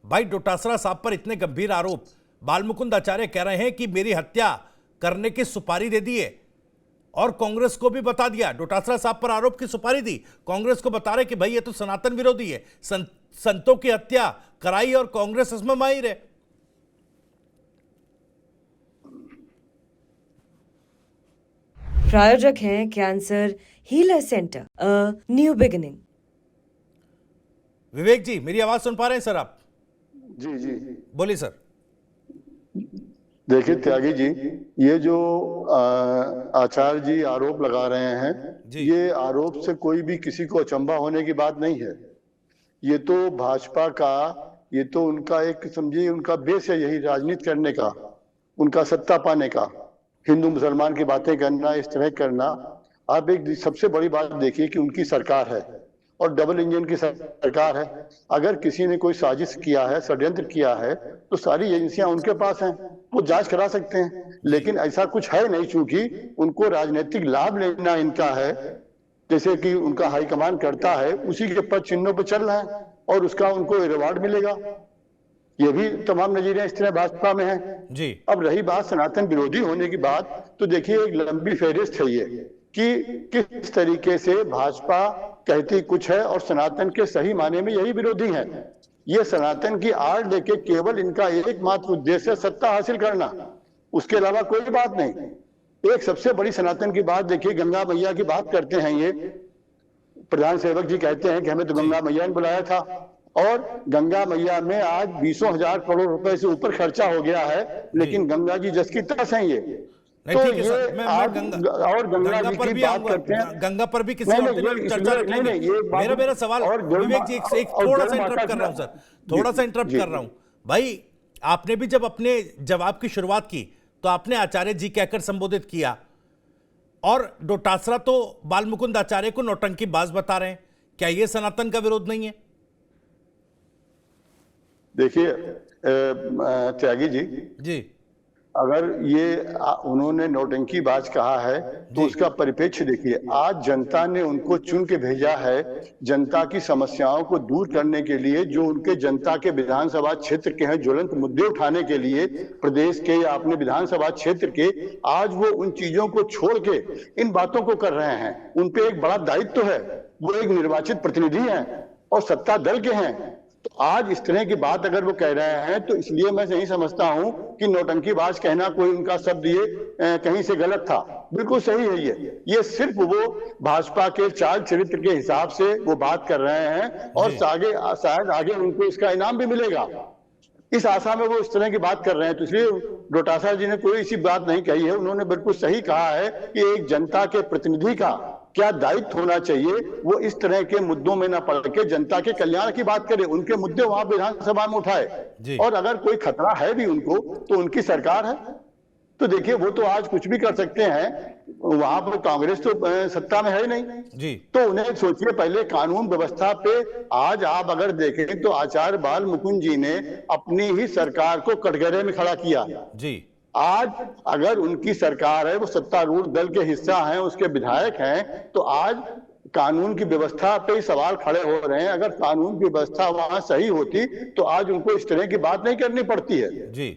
भाई डोटासरा साहब पर इतने गंभीर आरोप, बालमुकुंद आचार्य कह रहे हैं कि मेरी हत्या करने की सुपारी दे दी है और कांग्रेस को भी बता दिया। डोटासरा साहब पर आरोप की सुपारी दी, कांग्रेस को बता रहे कि भाई ये तो सनातन विरोधी है, संतों की हत्या कराई और कांग्रेस इसमें माहिर है। प्रायोजक हैं cancer healer centre, a new beginning. Vivek ji, मेरी आवाज सुन पा रहे हैं सर आप? जी जी बोलिए सर। देखिए त्यागी जी, ये जो आचार्य जी आरोप लगा रहे हैं, ये आरोप से कोई भी किसी को अचंभा होने की बात नहीं है। ये तो भाजपा का, ये तो उनका एक समझिए उनका बेस है, यही राजनीति करने का, उनका सत्ता पाने का, हिंदू मुसलमान की बातें करना, इस तरह करना। आप एक सबसे बड़ी बात देखिए कि उनकी सरकार है और डबल इंजन की सरकार है। अगर किसी ने कोई साजिश किया है, षड्यंत्र किया है, तो सारी एजेंसियां उनके पास हैं, वो जांच करा सकते हैं। लेकिन ऐसा कुछ है नहीं, चूंकि उनको राजनीतिक लाभ लेना इनका है, जैसे कि उनका हाईकमान करता है, उसी के पद चिन्हों पर चल रहा है और उसका उनको रिवॉर्ड मिलेगा। ये भी तमाम नजीरें इस तरह भाजपा में हैं जी। अब रही बात सनातन विरोधी होने की बात, तो देखिए एक लंबी फेहरिस्त है ये कि किस तरीके से भाजपा कहती कुछ है और सनातन के सही माने में यही विरोधी हैं। ये सनातन की आड़ लेके केवल इनका एकमात्र उद्देश्य है सत्ता हासिल करना, उसके अलावा कोई बात नहीं। एक सबसे बड़ी सनातन की बात देखिए, गंगा मैया की बात करते हैं ये प्रधान सेवक जी, कहते हैं कि हमें तो गंगा मैया ने बुलाया था और गंगा मैया में आज 20,000 करोड़ रुपए से ऊपर खर्चा हो गया है, लेकिन गंगा जी जस की तस हैं ये। तो ये और गंगा जी की बात करते हैं, गंगा पर भी किसी और दिन चर्चा रखेंगे। मेरा सवाल विवेक जी, एक थोड़ा सा इंटरप्ट कर रहा हूं सर, थोड़ा सा इंटरप्ट कर रहा हूं भाई। आपने भी जब अपने जवाब की शुरुआत की तो आपने आचार्य जी कहकर संबोधित किया और डोटासरा तो बालमुकुंद आचार्य को नौटंकीबाज बता रहे हैं। क्या यह सनातन का विरोध नहीं है? देखिए त्यागी जी, अगर ये उन्होंने नौटंकीबाज कहा है तो उसका परिप्रेक्ष्य देखिए। आज जनता ने उनको चुन के भेजा है, जनता की समस्याओं को दूर करने के लिए, जो उनके जनता के विधानसभा क्षेत्र के हैं, ज्वलंत मुद्दे उठाने के लिए प्रदेश के या अपने विधानसभा क्षेत्र के, आज वो उन चीजों को छोड़ के इन बातों को कर रहे हैं। उन पे एक बड़ा दायित्व है, वो एक निर्वाचित प्रतिनिधि हैं और सत्ता दल के हैं। तो आज इस तरह की बात अगर वो कह रहे हैं तो इसलिए मैं नहीं समझता हूं कि नौटंकीबाज कहना कोई उनका शब्द ये कहीं से गलत था। बिल्कुल सही है ये सिर्फ वो भाजपा के चाल चरित्र के हिसाब से वो बात कर रहे हैं और शायद आगे उनको इसका इनाम भी मिलेगा, इस आशा में वो इस तरह की बात कर रहे हैं। तो इसलिए डोटासरा जी ने कोई ऐसी बात नहीं कही है, उन्होंने बिल्कुल सही कहा है कि एक जनता के प्रतिनिधि का क्या दायित्व होना चाहिए, वो इस तरह के मुद्दों में ना पड़ के जनता के कल्याण की बात करे, उनके मुद्दे वहां विधानसभा में उठाए। और अगर कोई खतरा है भी उनको तो उनकी सरकार है, तो देखिए वो तो आज कुछ भी कर सकते हैं, वहां पर कांग्रेस तो सत्ता में है नहीं जी। तो उन्हें सोचिए, पहले कानून व्यवस्था पे आज आप अगर देखें तो आचार्य बालमुकुंद जी ने अपनी ही सरकार को कटघरे में खड़ा किया जी। आज अगर उनकी सरकार है, वो सत्तारूढ़ दल के हिस्सा हैं, उसके विधायक हैं, तो आज कानून की व्यवस्था पे ही सवाल खड़े हो रहे हैं। अगर कानून की व्यवस्था वहां सही होती तो आज उनको इस तरह की बात नहीं करनी पड़ती है जी।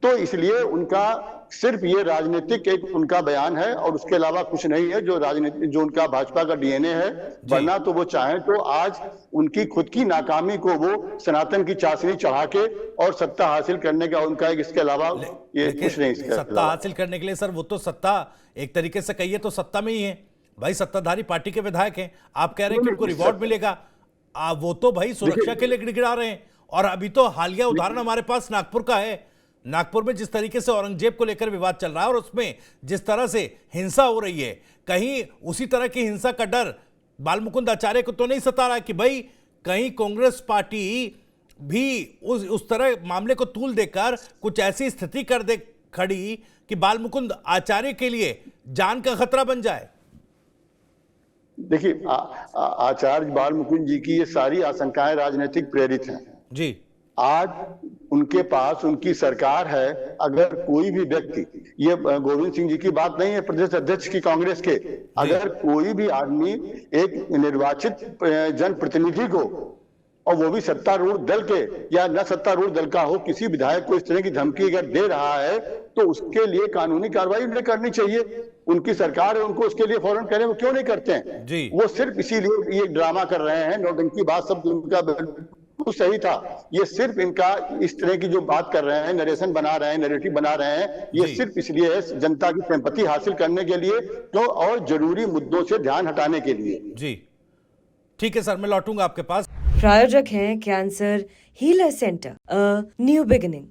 तो इसलिए उनका सिर्फ ये राजनीतिक एक उनका बयान है और उसके अलावा कुछ नहीं है, जो राजनीति जो उनका भाजपा का डीएनए है। वरना तो वो चाहें तो आज उनकी खुद की नाकामी को वो सनातन की चाशनी चढ़ा के और सत्ता हासिल करने का उनका एक, इसके अलावा ये कुछ नहीं। सत्ता हासिल करने के लिए सर, वो तो सत्ता एक तरीके से कहिए तो सत्ता में ही है भाई, सत्ताधारी पार्टी के विधायक हैं। आप कह रहे हैं कि उनको रिवॉर्ड मिलेगा, वो तो भाई सुरक्षा के लिए गिड़गिड़ा रहे हैं। और अभी तो हालिया उदाहरण हमारे पास नागपुर का है। नागपुर में जिस तरीके से औरंगजेब को लेकर विवाद चल रहा है और उसमें जिस तरह से हिंसा हो रही है, कहीं उसी तरह की हिंसा का डर बालमुकुंद आचार्य को तो नहीं सता रहा कि भाई कहीं कांग्रेस पार्टी भी उस तरह मामले को तूल देकर कुछ ऐसी स्थिति कर दे खड़ी कि बालमुकुंद आचार्य के लिए जान का खतरा बन जाए? देखिए आचार्य बालमुकुंद जी की ये सारी आशंकाएं राजनीतिक प्रेरित हैं जी। आज उनके पास उनकी सरकार है, अगर कोई भी व्यक्ति, ये गोविंद सिंह जी की बात नहीं है, प्रदेश अध्यक्ष की कांग्रेस के, अगर कोई भी आदमी एक निर्वाचित जनप्रतिनिधि को और वो भी सत्तारूढ़ दल के या न सत्तारूढ़ दल का हो, किसी विधायक को इस तरह की धमकी अगर दे रहा है तो उसके लिए कानूनी कार्रवाई उन्हें करनी चाहिए। उनकी सरकार है, उनको उसके लिए फौरन करें, वो क्यों नहीं करते हैं जी। वो सिर्फ इसीलिए ये ड्रामा कर रहे हैं। नौटंकी बात सब उनका बिल्कुल सही था। ये सिर्फ इनका इस तरह की जो बात कर रहे हैं, नरेशन बना रहे हैं, नैरेटिव बना रहे हैं, ये सिर्फ इसलिए है जनता की सिंपैथी हासिल करने के लिए, तो और जरूरी मुद्दों से ध्यान हटाने के लिए। जी ठीक है सर, मैं लौटूंगा आपके पास। प्रायोजक हैं cancer healer centre, a new beginning.